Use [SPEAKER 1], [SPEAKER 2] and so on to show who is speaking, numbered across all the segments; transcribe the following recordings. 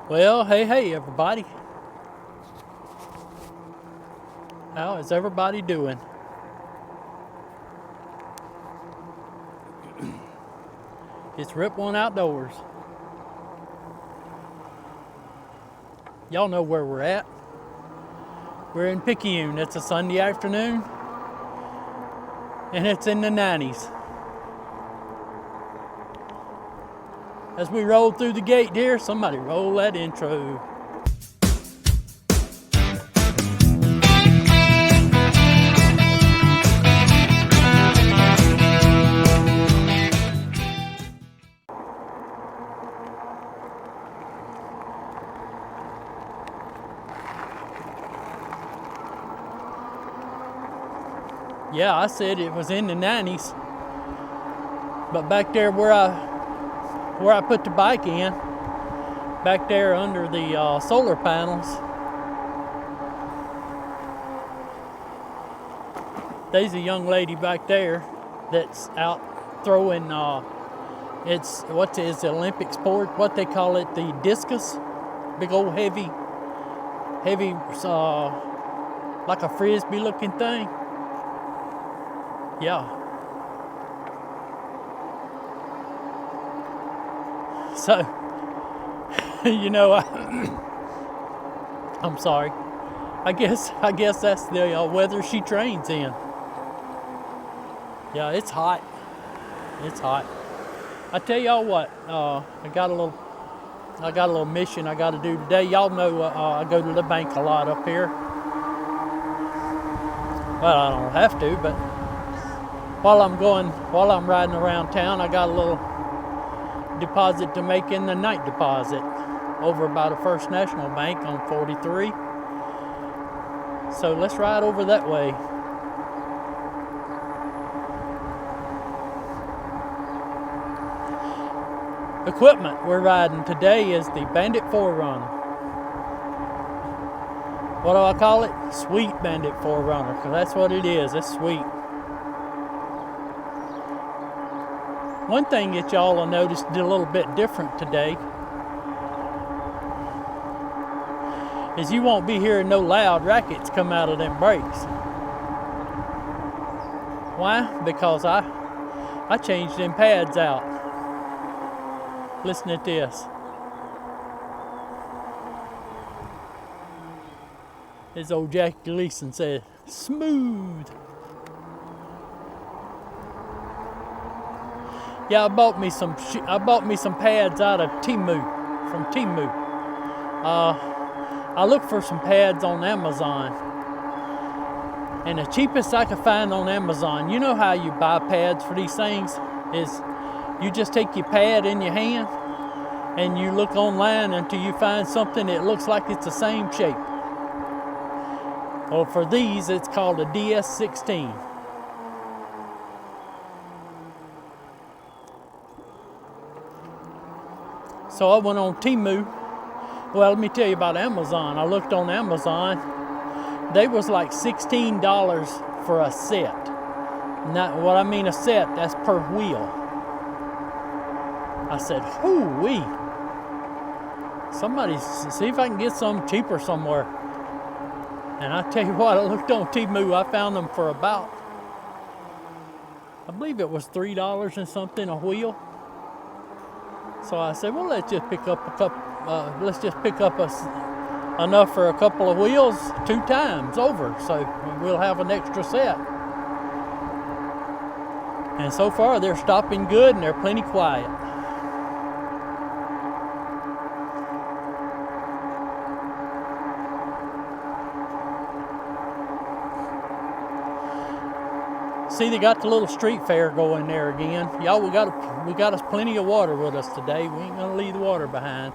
[SPEAKER 1] Well, hey everybody. How is everybody doing? It's Rip One Outdoors. Y'all know where we're at. We're in Picayune. It's a Sunday afternoon and it's in the 90s. As we roll through the gate here, somebody roll that intro. Yeah, I said it was in the 90s, but back there where I put the bike in, back there under the solar panels, there's a young lady back there that's out throwing, it's the Olympic sport, what they call it, the discus, big old heavy, like a frisbee looking thing. Yeah. So, you know, I'm sorry. I guess that's the weather she trains in. Yeah, it's hot. It's hot. I tell y'all what, I got a little mission I got to do today. Y'all know I go to the bank a lot up here. Well, I don't have to, but while I'm riding around town, I got a little deposit to make in the night deposit over by the First National Bank on 43. So let's ride over that way. Equipment we're riding today is the Bandit Forerunner. What do I call it? Sweet Bandit Forerunner, because that's what it is. It's sweet. One thing that y'all will notice a little bit different today is you won't be hearing no loud rackets come out of them brakes. Why? Because I changed them pads out. Listen to this. As old Jackie Gleason said, smooth. Yeah, I bought me some pads out of from Temu. I looked for some pads on Amazon, and the cheapest I could find on Amazon, you know how you buy pads for these things, is you just take your pad in your hand and you look online until you find something that looks like it's the same shape. Well, for these, it's called a DS16. So I went on Temu. Well, let me tell you about Amazon. I looked on Amazon. They was like $16 for a set. Not what I mean a set, that's per wheel. I said, hoo-wee. Somebody, see if I can get some cheaper somewhere. And I tell you what, I looked on Temu. I found them for about, I believe it was $3 and something a wheel. So I said, well, let's just pick up enough for a couple of wheels 2 times over, so we'll have an extra set. And so far, they're stopping good and they're plenty quiet. See, they got the little street fair going there again. Y'all, we got us plenty of water with us today. We ain't gonna leave the water behind.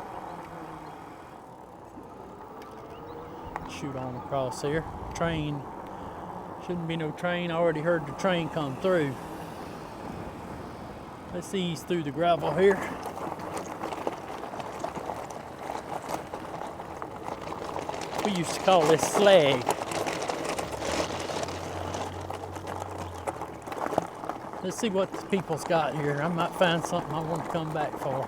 [SPEAKER 1] Shoot on across here. Train. Shouldn't be no train. I already heard the train come through. Let's ease through the gravel here. We used to call this slag. Let's see what the people's got here. I might find something I want to come back for.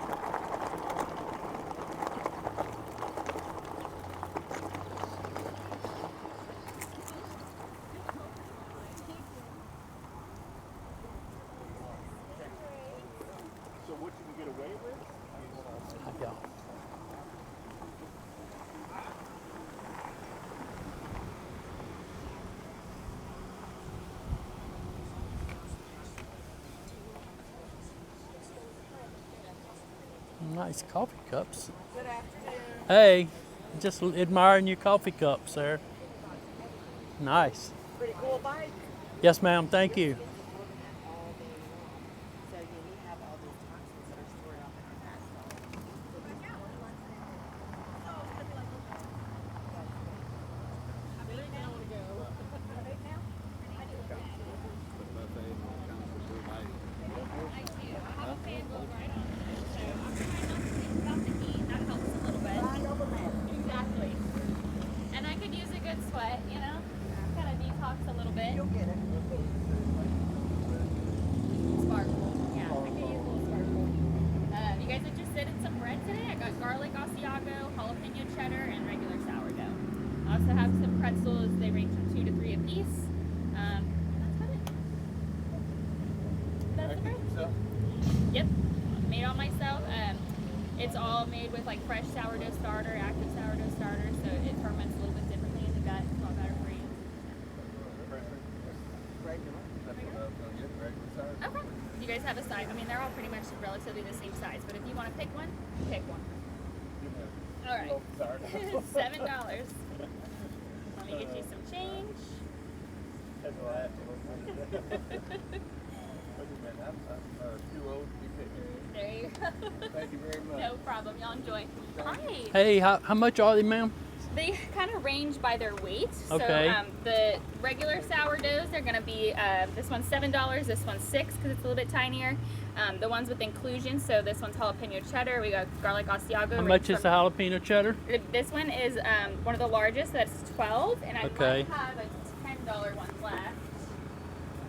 [SPEAKER 1] Nice coffee cups.
[SPEAKER 2] Good afternoon.
[SPEAKER 1] Hey, just admiring your coffee cups there. Nice.
[SPEAKER 2] Pretty cool bike.
[SPEAKER 1] Yes, ma'am. Thank you.
[SPEAKER 2] So you have all these toxins that are stored up in our
[SPEAKER 3] Exactly. And I could use a good sweat, you know? Kind of detox a little bit.
[SPEAKER 2] You'll get it.
[SPEAKER 3] Sparkle. Yeah, I could use a little sparkle. You guys interested in some bread today? I got garlic Asiago, jalapeno cheddar, and regular sourdough. I also have some pretzels. They range from 2 to 3 a piece. That's about it. That's the bread. Yep. Made all myself. It's all made with like fresh sourdough starter, active sourdough starter, so it ferments a little bit differently in the gut. It's all better for you. Okay. You guys have a size. I mean, they're all pretty much relatively the same size, but if you want to pick one, pick one. All right. $7. Let me get you some change. There you go.
[SPEAKER 4] Thank you very much.
[SPEAKER 3] No problem. Y'all enjoy. Hi.
[SPEAKER 1] Hey, how much are they, ma'am?
[SPEAKER 3] They kind of range by their weight.
[SPEAKER 1] Okay.
[SPEAKER 3] So the regular sourdoughs are going to be, this one's $7, this one's $6 because it's a little bit tinier. The ones with inclusion, so this one's jalapeno cheddar. We got garlic Asiago.
[SPEAKER 1] How much is the jalapeno cheddar?
[SPEAKER 3] This one is one of the largest. That's 12, and I
[SPEAKER 1] Okay.
[SPEAKER 3] might have a $10 one left.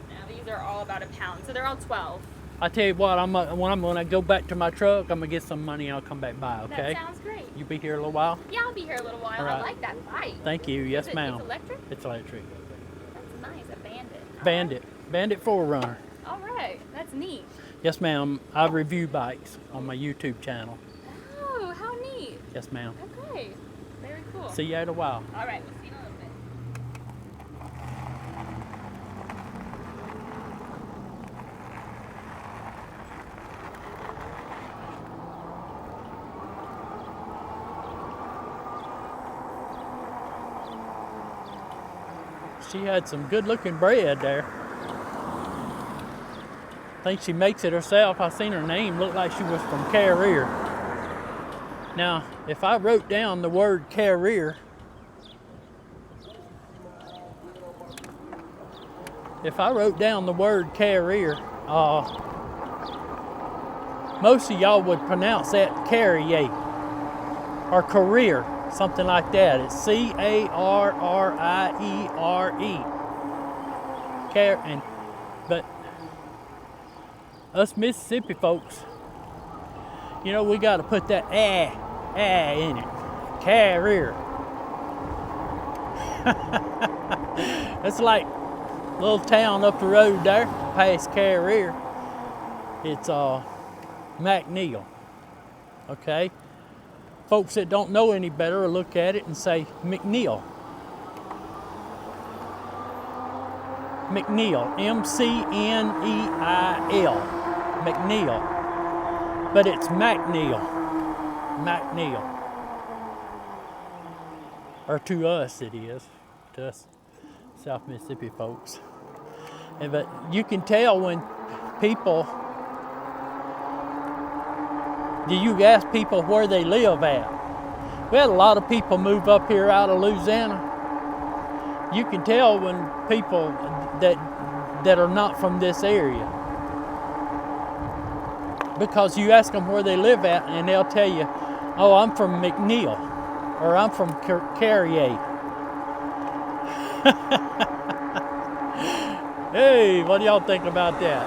[SPEAKER 3] Now these are all about a pound, so they're all 12.
[SPEAKER 1] I tell you what, when I go back to my truck, I'm gonna get some money and I'll come back by. Okay.
[SPEAKER 3] That sounds great.
[SPEAKER 1] You be here a little while.
[SPEAKER 3] Yeah, I'll be here a little while.
[SPEAKER 1] All right.
[SPEAKER 3] I like that bike.
[SPEAKER 1] Thank you. Yes,
[SPEAKER 3] Is it,
[SPEAKER 1] ma'am.
[SPEAKER 3] It's electric?
[SPEAKER 1] It's electric.
[SPEAKER 3] That's nice. A Bandit.
[SPEAKER 1] Bandit Forerunner.
[SPEAKER 3] All right. That's neat.
[SPEAKER 1] Yes, ma'am. I review bikes on my YouTube channel.
[SPEAKER 3] Oh, how neat.
[SPEAKER 1] Yes, ma'am.
[SPEAKER 3] Okay. Very cool.
[SPEAKER 1] See you in a while.
[SPEAKER 3] All right. We'll see you in a little bit.
[SPEAKER 1] She had some good looking bread there. I think she makes it herself. I seen her name, looked like she was from Carrier. Now, if I wrote down the word Carrier, most of y'all would pronounce that Carrier or Career, something like that. It's Carriere. But us Mississippi folks, you know, we got to put that in it. Carrier. It's like a little town up the road there, past Carrier. It's McNeil. Okay. Folks that don't know any better will look at it and say McNeil. McNeil, M-C-N-E-I-L, McNeil. But it's McNeil. Or to us it is, to us South Mississippi folks. But you can tell when people, you ask people where they live at. We had a lot of people move up here out of Louisiana. You can tell when people that are not from this area, because you ask them where they live at and they'll tell you, oh, I'm from McNeil, or I'm from Carrier. Hey, what do y'all think about that?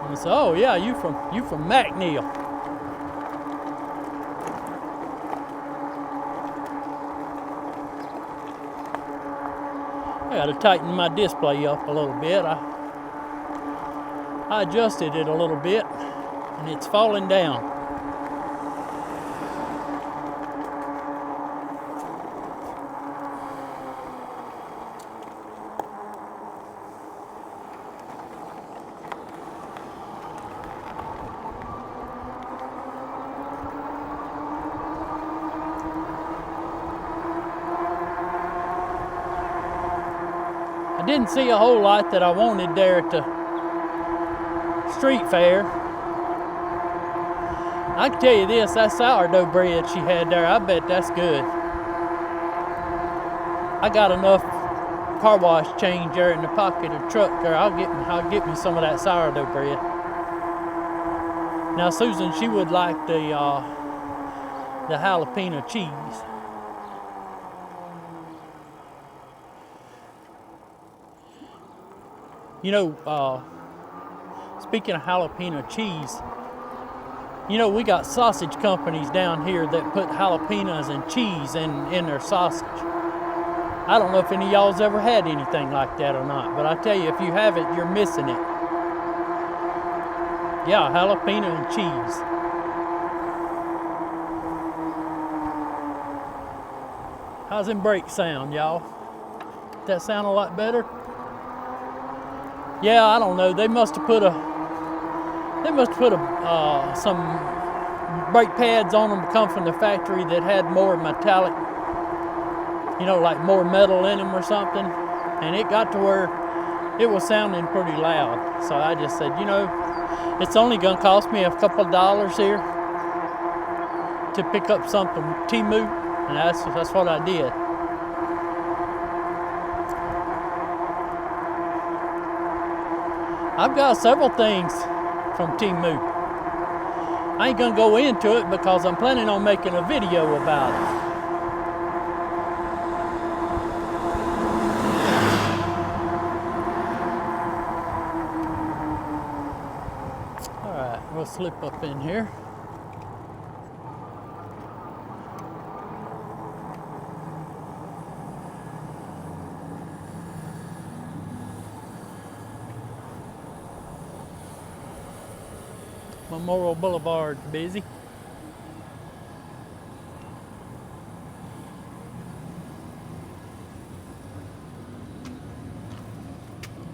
[SPEAKER 1] And so, oh yeah, you from McNeil. I got to tighten my display up a little bit. I adjusted it a little bit and it's falling down. didn't see a whole lot that I wanted there at the street fair. I can tell you this, that sourdough bread she had there, I bet that's good. I got enough car wash change there in the pocket of the truck there. I'll get me some of that sourdough bread. Now Susan, she would like the jalapeno cheese. You know, speaking of jalapeno cheese, you know, we got sausage companies down here that put jalapenos and cheese in their sausage. I don't know if any of y'all's ever had anything like that or not, but I tell you, if you haven't, you're missing it. Yeah, jalapeno and cheese. How's them brakes sound, y'all? That sound a lot better? Yeah, I don't know. They must have put some brake pads on them to come from the factory that had more metallic, you know, like more metal in them or something. And it got to where it was sounding pretty loud. So I just said, you know, it's only gonna cost me a couple of dollars here to pick up something Temu, and that's what I did. I've got several things from Temu. I ain't gonna go into it because I'm planning on making a video about it. All right, we'll slip up in here. Memorial Boulevard's busy.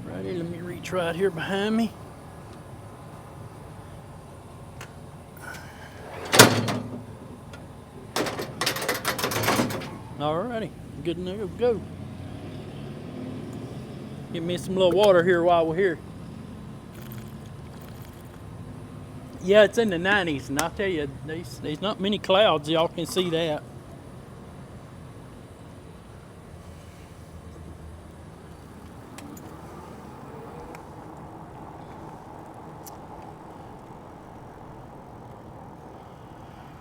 [SPEAKER 1] Righty, let me reach right here behind me. Alrighty, good to go. Get me some little water here while we're here. Yeah, it's in the 90s, and I'll tell you, there's not many clouds. Y'all can see that.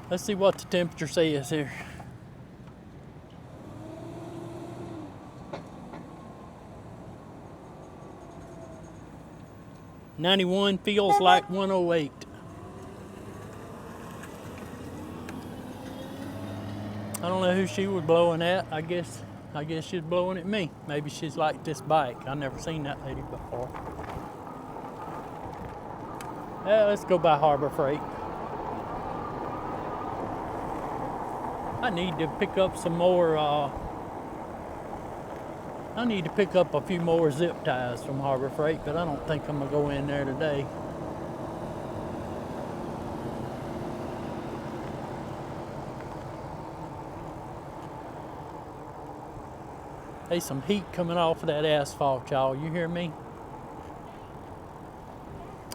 [SPEAKER 1] Let's see what the temperature says here. "91 feels like 108. I don't know who she was blowing at. I guess she's blowing at me. Maybe she's like this bike. I've never seen that lady before. Yeah, let's go by Harbor Freight. I need to pick up some more, I need to pick up a few more zip ties from Harbor Freight, but I don't think I'm gonna go in there today. There's some heat coming off of that asphalt, y'all. You hear me?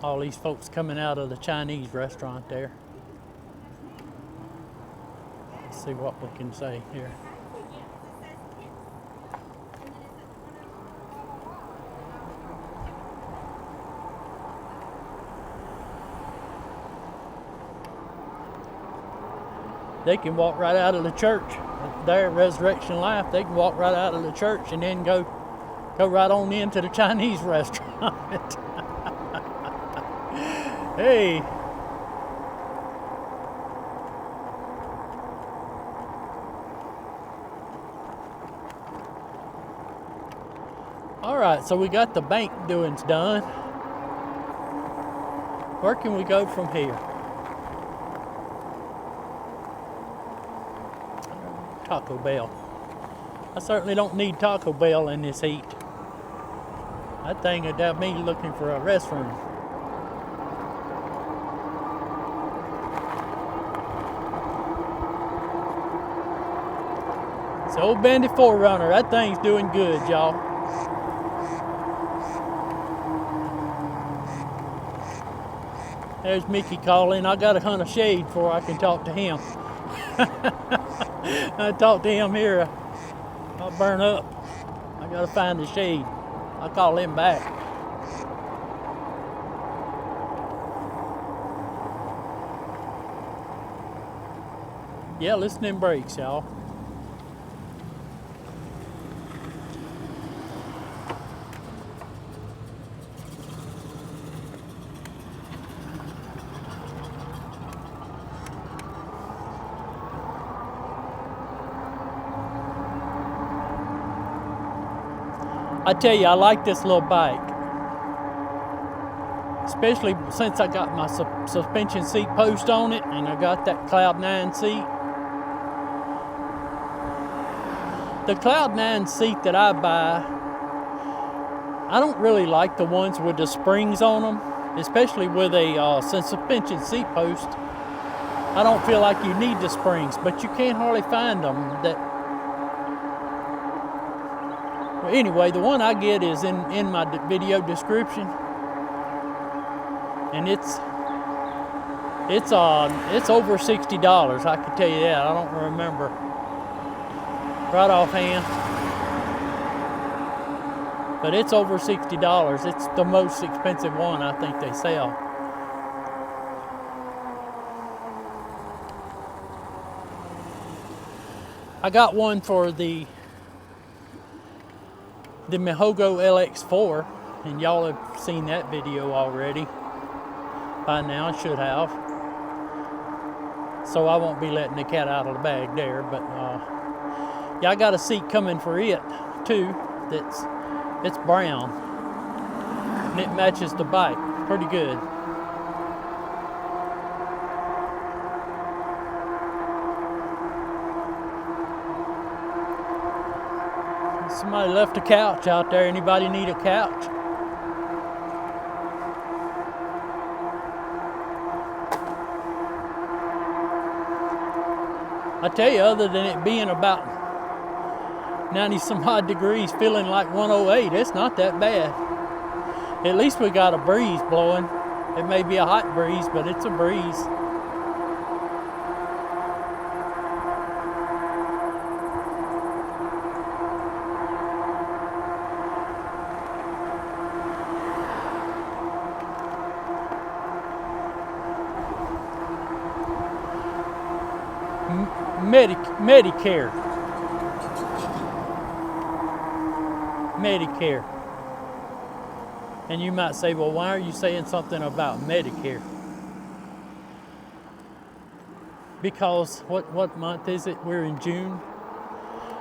[SPEAKER 1] All these folks coming out of the Chinese restaurant there. Let's see what we can say here. They can walk right out of the church. There, Resurrection Life, they can walk right out of the church and then go right on into the Chinese restaurant. Hey. All right, so we got the bank doings done. Where can we go from here? Taco Bell. I certainly don't need Taco Bell in this heat. That thing would have me looking for a restroom. It's the old Bandit Forerunner. That thing's doing good, y'all. There's Mickey calling. I got to hunt a shade before I can talk to him. I talk to him here, I'll burn up. I got to find the shade. I'll call him back. Yeah, listen to them brakes, y'all. I tell you, I like this little bike, especially since I got my suspension seat post on it and I got that Cloud 9 seat. The Cloud 9 seat that I buy, I don't really like the ones with the springs on them, especially with a suspension seat post. I don't feel like you need the springs, but you can't hardly find them that. Anyway, the one I get is in my video description, and it's over $60. I can tell you that. I don't remember right offhand, but it's over $60. It's the most expensive one I think they sell. I got one for the Mihogo LX4, and y'all have seen that video already by now, should have. So I won't be letting the cat out of the bag there, but yeah, I got a seat coming for it too. It's brown and it matches the bike pretty good. Somebody left a couch out there. Anybody need a couch? I tell you, other than it being about 90 some odd degrees, feeling like 108, it's not that bad. At least we got a breeze blowing. It may be a hot breeze, but it's a breeze. Medicare. And you might say, well, why are you saying something about Medicare? Because what month is it? We're in June.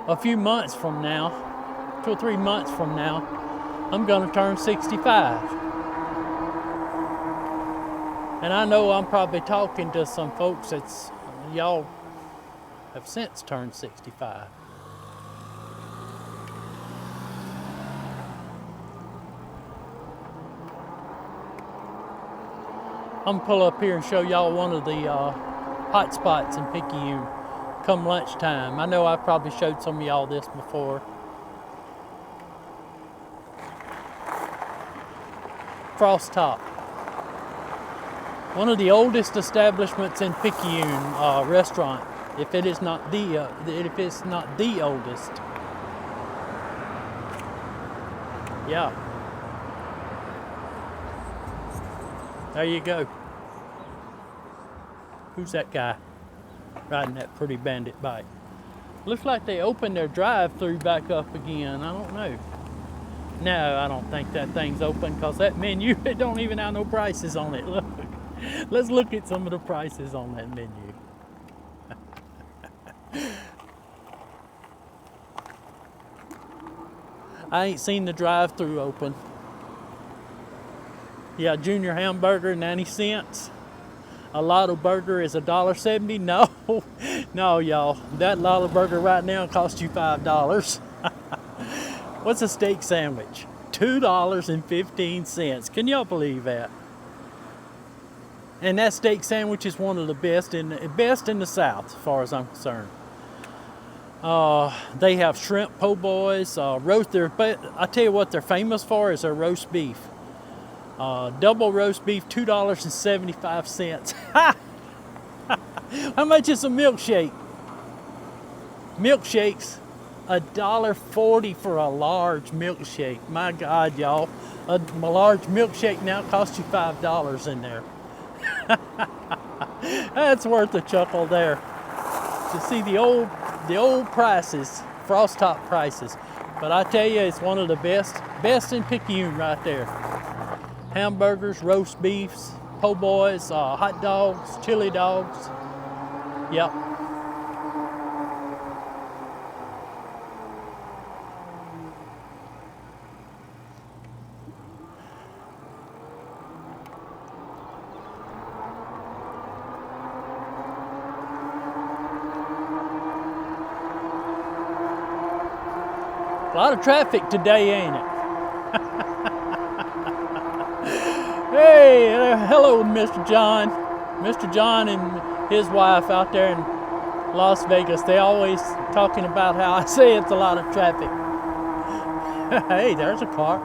[SPEAKER 1] A few months from now, 2 or 3 months from now, I'm going to turn 65. And I know I'm probably talking to some folks that's, y'all have since turned 65. I'm gonna pull up here and show y'all one of the hot spots in Picayune come lunchtime. I know I've probably showed some of y'all this before. Frost Top. One of the oldest establishments in Picayune restaurant. If it's not the oldest. Yeah. There you go. Who's that guy riding that pretty Bandit bike? Looks like they opened their drive-through back up again. I don't know. No, I don't think that thing's open because that menu, it don't even have no prices on it. Look. Let's look at some of the prices on that menu. I ain't seen the drive-through open. Yeah, junior hamburger, 90 cents. A Lotto burger is $1.70. No, no, y'all. That Lotto burger right now costs you $5. What's a steak sandwich? $2.15. Can y'all believe that? And that steak sandwich is one of the best in the South, as far as I'm concerned. They have shrimp po' boys, roast. But I tell you what they're famous for is their roast beef. Double roast beef, $2.75. How much is a milkshake? Milkshakes, $1.40 for a large milkshake. My God, y'all. A large milkshake now costs you $5 in there. That's worth a chuckle there. To see the old prices, frost top prices. But I tell you, it's one of the best in Picayune right there. Hamburgers, roast beefs, po' boys, hot dogs, chili dogs. Yep. A lot of traffic today, ain't it? Hey, hello, Mr. John. Mr. John and his wife out there in Las Vegas, they always talking about how I say it's a lot of traffic. Hey, there's a car.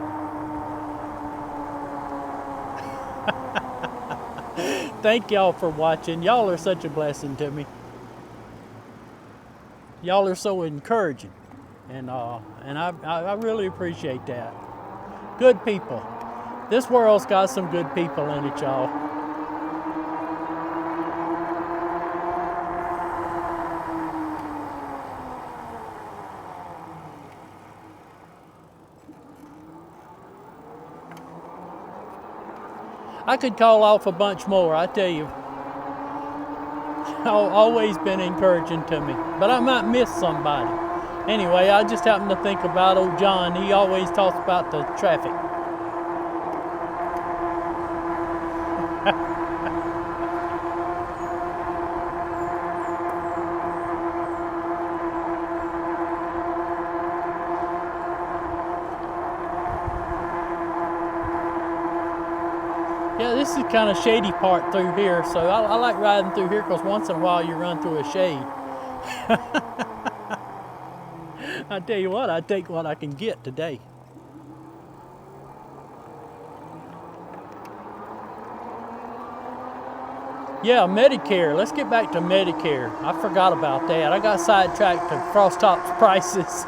[SPEAKER 1] Thank y'all for watching. Y'all are such a blessing to me. Y'all are so encouraging. And I really appreciate that. Good people. This world's got some good people in it, y'all. I could call off a bunch more, I tell you. Always been encouraging to me, but I might miss somebody. Anyway, I just happened to think about old John. He always talks about the traffic. Yeah, this is kind of shady part through here, so I like riding through here because once in a while you run through a shade. I tell you what, I take what I can get today. Yeah, Medicare. Let's get back to Medicare. I forgot about that. I got sidetracked to Frost Top's prices.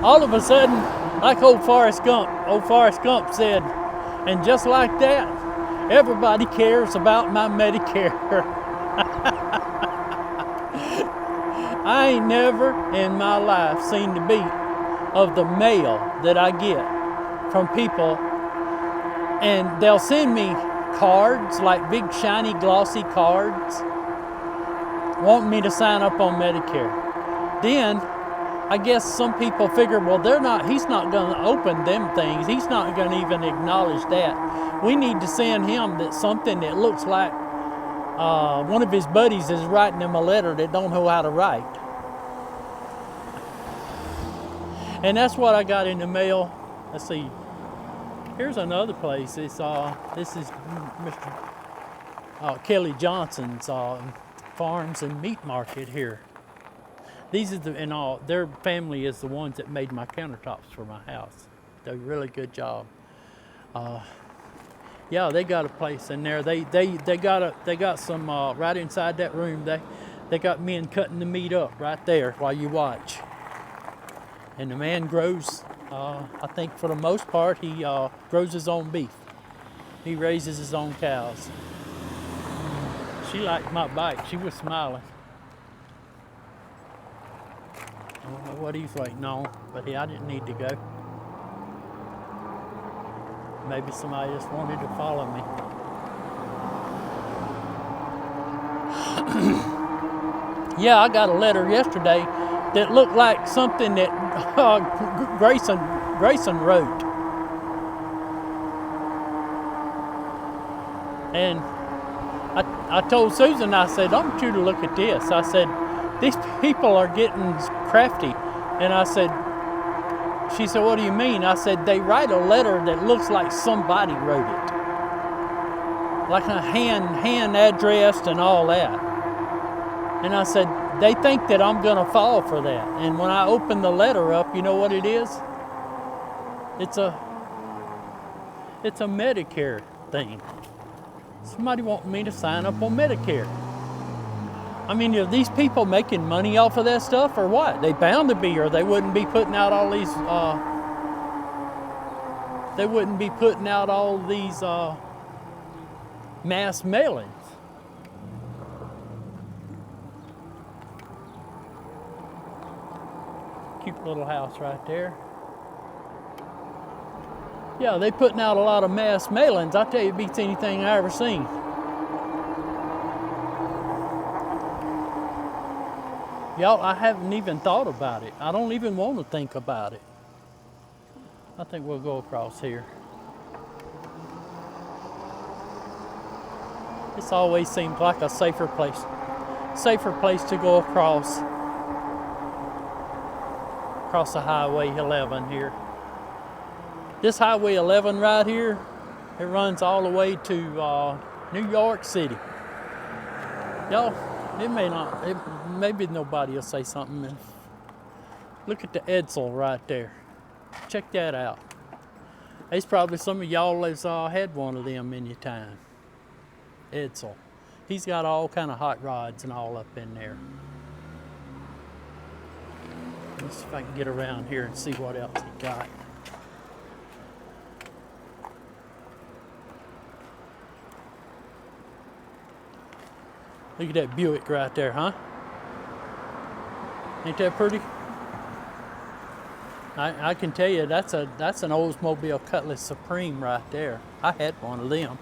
[SPEAKER 1] All of a sudden, like old Forrest Gump said, and just like that, everybody cares about my Medicare. I ain't never in my life seen the beat of the mail that I get from people, and they'll send me cards, like big shiny glossy cards, wanting me to sign up on Medicare. Then I guess some people figure, well, he's not gonna open them things. He's not gonna even acknowledge that. We need to send him something that looks like one of his buddies is writing him a letter that don't know how to write. And that's what I got in the mail. Let's see. Here's another place. This is Mr. Kelly Johnson's Farms and Meat Market here. These are their family is the ones that made my countertops for my house. They did a really good job. Yeah, they got a place in there. They got some right inside that room. They got men cutting the meat up right there while you watch. And the man grows. I think for the most part he grows his own beef. He raises his own cows. She liked my bike. She was smiling. I don't know what he's waiting on, but I didn't need to go. Maybe somebody just wanted to follow me. Yeah, I got a letter yesterday that looked like something that Grayson wrote. And I told Susan, I said, I want you to look at this. I said, these people are getting crafty. And I said, she said, what do you mean? I said, they write a letter that looks like somebody wrote it. Like a hand addressed and all that. And I said, they think that I'm gonna fall for that. And when I opened the letter up, you know what it is? It's a Medicare thing. Somebody want me to sign up on Medicare. I mean, are these people making money off of that stuff or what? They bound to be, or they wouldn't be putting out all these mass mailings. Cute little house right there. Yeah, they putting out a lot of mass mailings. I tell you, it beats anything I ever seen. Y'all, I haven't even thought about it. I don't even want to think about it. I think we'll go across here. This always seems like a safer place to go across the Highway 11 here. This Highway 11 right here, it runs all the way to New York City. Y'all, maybe nobody will say something. Look at the Edsel right there. Check that out. There's probably some of y'all that's had one of them in your time. Edsel. He's got all kind of hot rods and all up in there. Let's see if I can get around here and see what else he got. Look at that Buick right there, huh? Ain't that pretty? I can tell you that's an Oldsmobile Cutlass Supreme right there. I had one of them.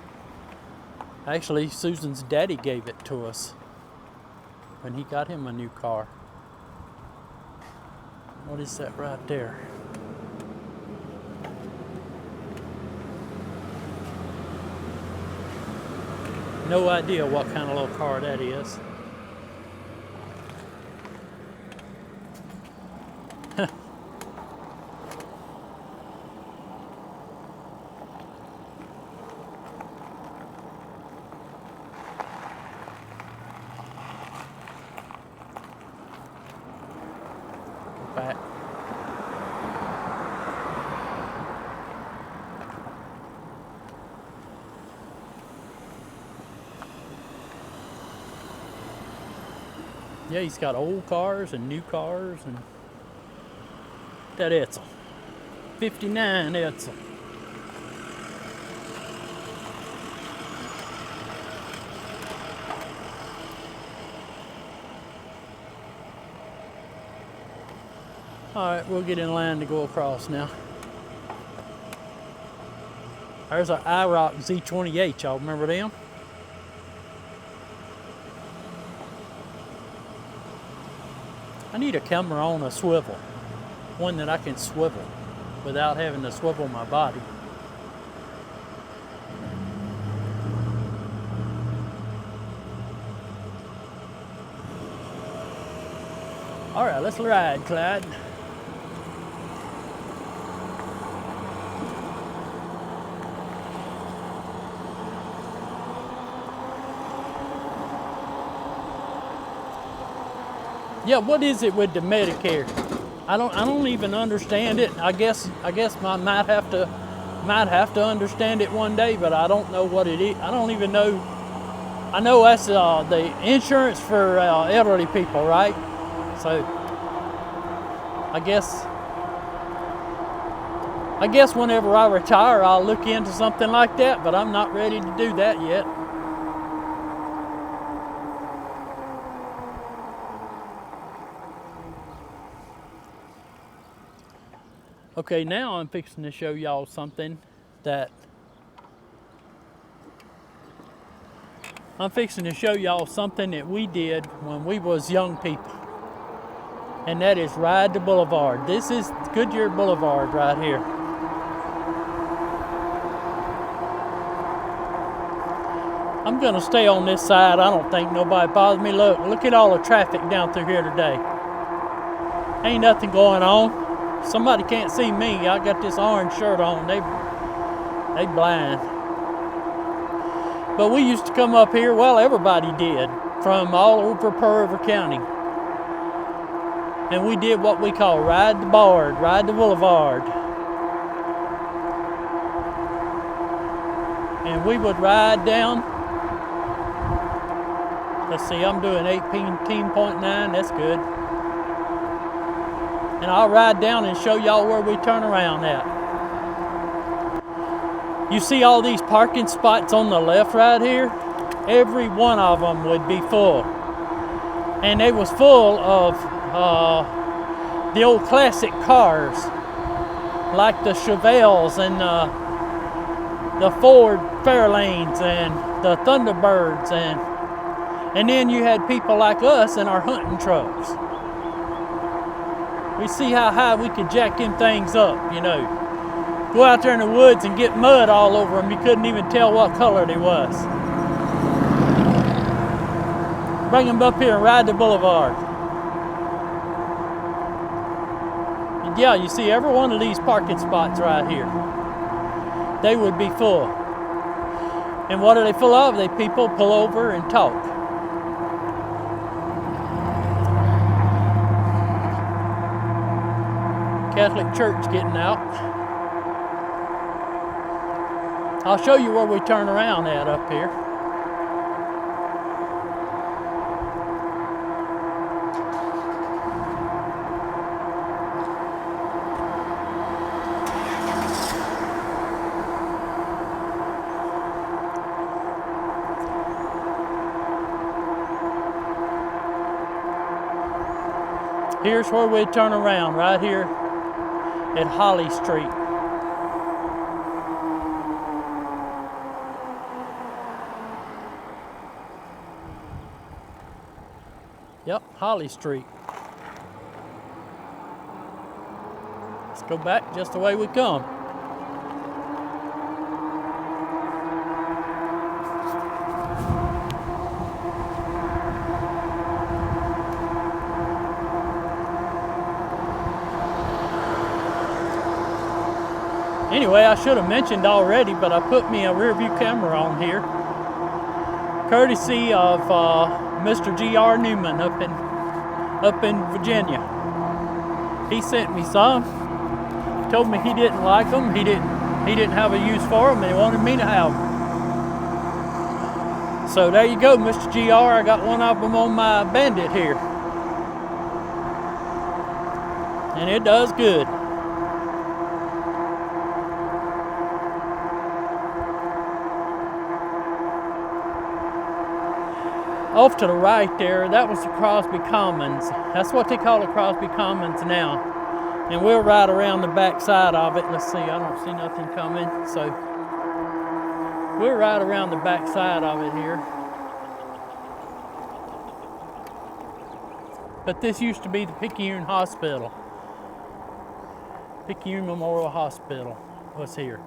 [SPEAKER 1] Actually, Susan's daddy gave it to us when he got him a new car. What is that right there? No idea what kind of little car that is. Back. Yeah, he's got old cars and new cars and that Edsel. 59 Edsel. All right, we'll get in line to go across now. There's an IROC Z28, y'all remember them? I need a camera on a swivel. One that I can swivel without having to swivel my body. All right, let's ride, Clyde. Yeah, what is it with the Medicare? I don't even understand it. I guess I might have to understand it one day, but I don't know what it is. I don't even know. I know that's the insurance for elderly people, right? So I guess whenever I retire, I'll look into something like that, but I'm not ready to do that yet. Okay, now I'm fixing to show y'all something that we did when we was young people. And that is ride the boulevard. This is Goodyear Boulevard right here. I'm gonna stay on this side. I don't think nobody bothers me. Look at all the traffic down through here today. Ain't nothing going on. Somebody can't see me. I got this orange shirt on. They blind. But we used to come up here, well, everybody did, from all over Pearl River County. And we did what we call ride the boulevard. and we would ride down. Let's see, I'm doing 18.9, that's good. And I'll ride down and show y'all where we turn around at. You see all these parking spots on the left right here? Every one of them would be full. And they was full of the old classic cars, like the Chevelles and the Ford Fairlanes and the Thunderbirds, and then you had people like us in our hunting trucks. We see how high we could jack them things up, you know. Go out there in the woods and get mud all over them. You couldn't even tell what color they was. Bring them up here and ride the boulevard. And yeah, you see every one of these parking spots right here. They would be full. And what are they full of? They people pull over and talk. Catholic Church getting out. I'll show you where we turn around at up here. Here's where we turn around, right here at Holly Street. Yep, Holly Street. Let's go back just the way we come. Anyway, I should have mentioned already, but I put me a rear view camera on here, courtesy of Mr. G.R. Newman up in Virginia. He sent me some. Told me he didn't like them. He didn't have a use for them, and he wanted me to have them. So there you go, Mr. G.R. I got one of them on my Bandit here, and it does good. Off to the right there, that was the Crosby Commons. That's what they call the Crosby Commons now. And we'll ride around the back side of it. Let's see, I don't see nothing coming. So we'll ride around the back side of it here. But this used to be the Picayune Hospital. Picayune Memorial Hospital was here.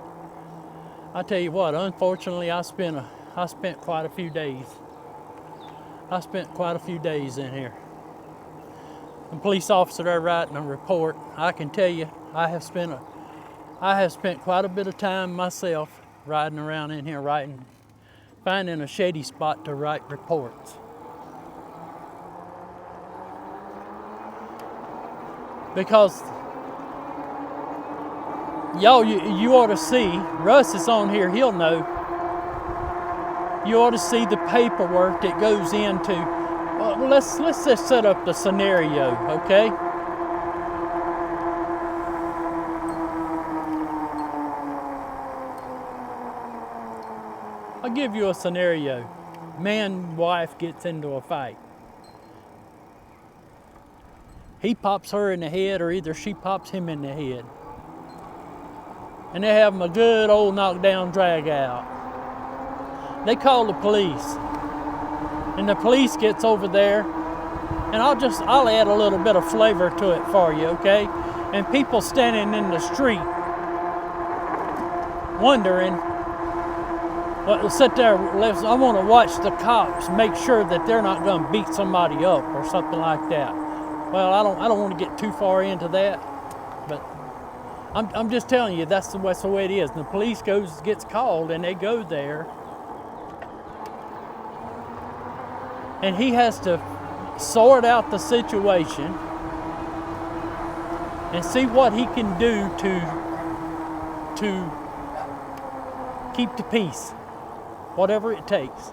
[SPEAKER 1] I tell you what, unfortunately, I spent quite a few days. I spent quite a few days in here. The police officer there writing a report. I can tell you, I have spent quite a bit of time myself riding around in here finding a shady spot to write reports. Because y'all, you ought to see, Russ is on here, he'll know. You ought to see the paperwork that goes into. Well, let's just set up the scenario, okay? I'll give you a scenario. Man, wife gets into a fight. He pops her in the head, or either she pops him in the head. And they have them a good old knockdown drag out. They call the police, and the police gets over there, and I'll add a little bit of flavor to it for you, okay? And people standing in the street wondering, well, sit there, I want to watch the cops make sure that they're not going to beat somebody up or something like that. Well, I don't want to get too far into that, but I'm just telling you that's the way it is. And the police gets called, and they go there. And he has to sort out the situation and see what he can do to keep the peace. whatever it takes.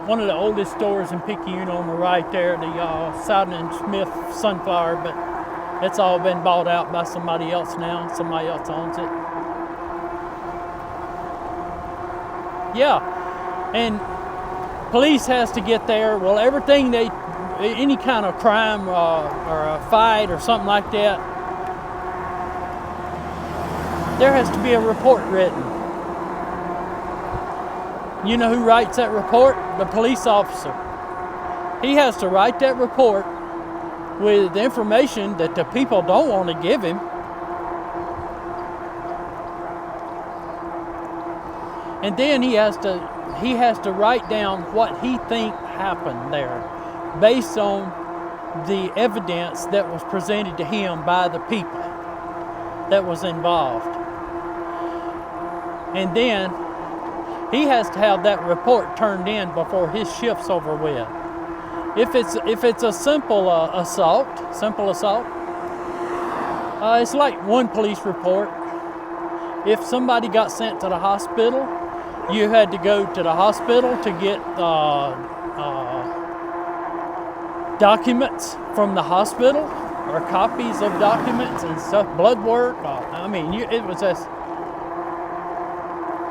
[SPEAKER 1] One of the oldest stores in Picayune on the right there, the Southern and Smith Sunflower, but it's all been bought out by somebody else now. Somebody else owns it. Yeah, and police has to get there. Well, everything any kind of crime or a fight or something like that, there has to be a report written. You know who writes that report? The police officer. He has to write that report with information that the people don't want to give him. And then he has to write down what he thinks happened there based on the evidence that was presented to him by the people that was involved. And then he has to have that report turned in before his shift's over with. If it's a simple assault, it's like one police report. If somebody got sent to the hospital, you had to go to the hospital to get documents from the hospital or copies of documents and stuff, blood work. It was just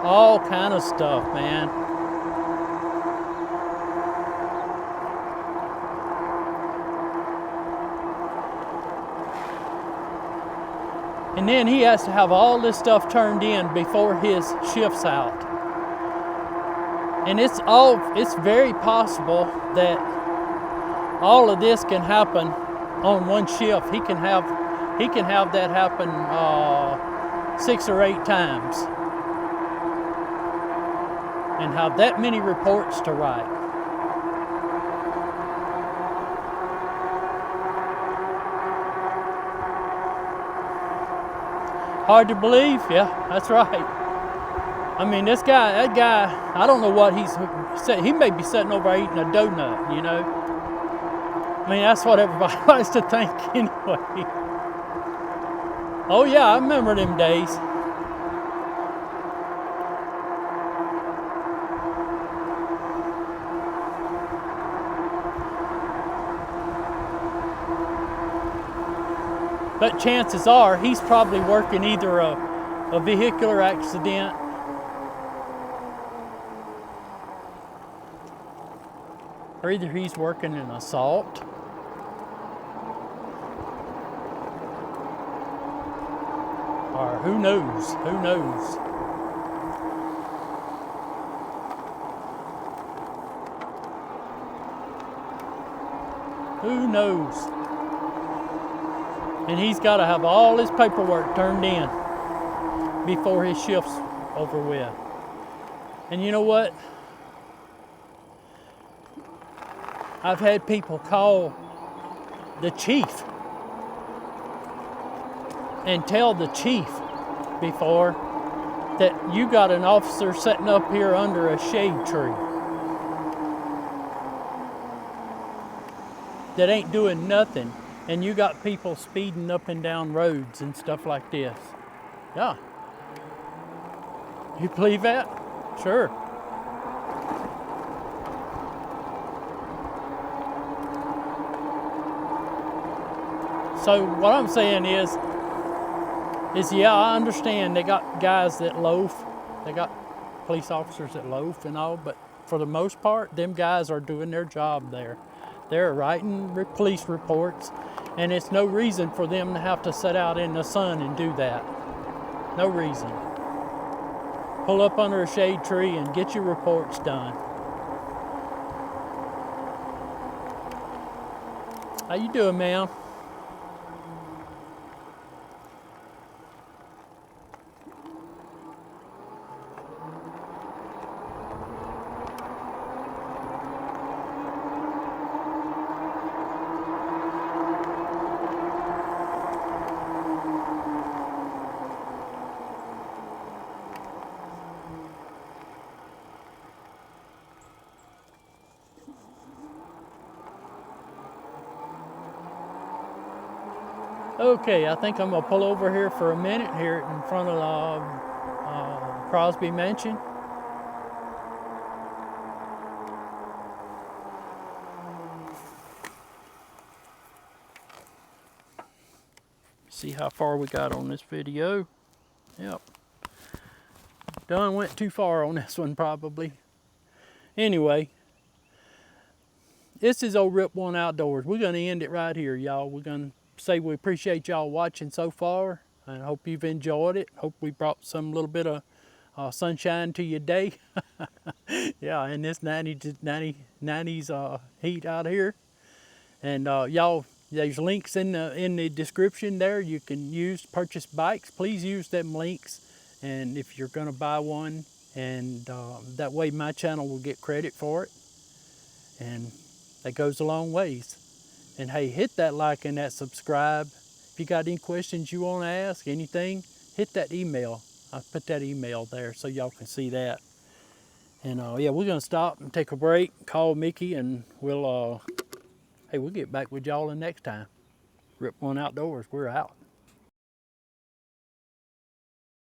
[SPEAKER 1] all kind of stuff, man. And then he has to have all this stuff turned in before his shift's out. And it's very possible that all of this can happen on one shift. He can have that happen 6 or 8 times. And have that many reports to write. Hard to believe? Yeah, that's right. I mean, that guy, I don't know what he may be sitting over eating a donut, you know? I mean, that's what everybody likes to think anyway. Oh yeah, I remember them days. But chances are he's probably working either a vehicular accident or either he's working an assault or who knows. Who knows? And he's got to have all his paperwork turned in before his shift's over with. And you know what? I've had people call the chief and tell the chief before that you got an officer sitting up here under a shade tree that ain't doing nothing. And you got people speeding up and down roads and stuff like this. Yeah. You believe that? Sure. So what I'm saying is yeah, I understand they got guys that loaf. They got police officers that loaf and all, but for the most part, them guys are doing their job there. They're writing police reports, and it's no reason for them to have to sit out in the sun and do that. No reason. Pull up under a shade tree and get your reports done. How you doing, ma'am? Okay, I think I'm gonna pull over here for a minute here in front of Crosby Mansion. See how far we got on this video. Yep. Done went too far on this one probably. Anyway, this is old Rip One Outdoors. We're gonna end it right here, y'all. We're gonna say we appreciate y'all watching so far. I hope you've enjoyed it. Hope we brought some little bit of sunshine to your day. Yeah, in this 90s heat out here. And y'all, there's links in the description there. You can purchase bikes. Please use them links. And if you're gonna buy one, and that way my channel will get credit for it. And that goes a long ways. And hey, hit that like and that subscribe. If you got any questions you want to ask, anything, hit that email. I'll put that email there so y'all can see that. And yeah, we're gonna stop and take a break, call Mickey, and we'll get back with y'all the next time. Rip One Outdoors, we're out.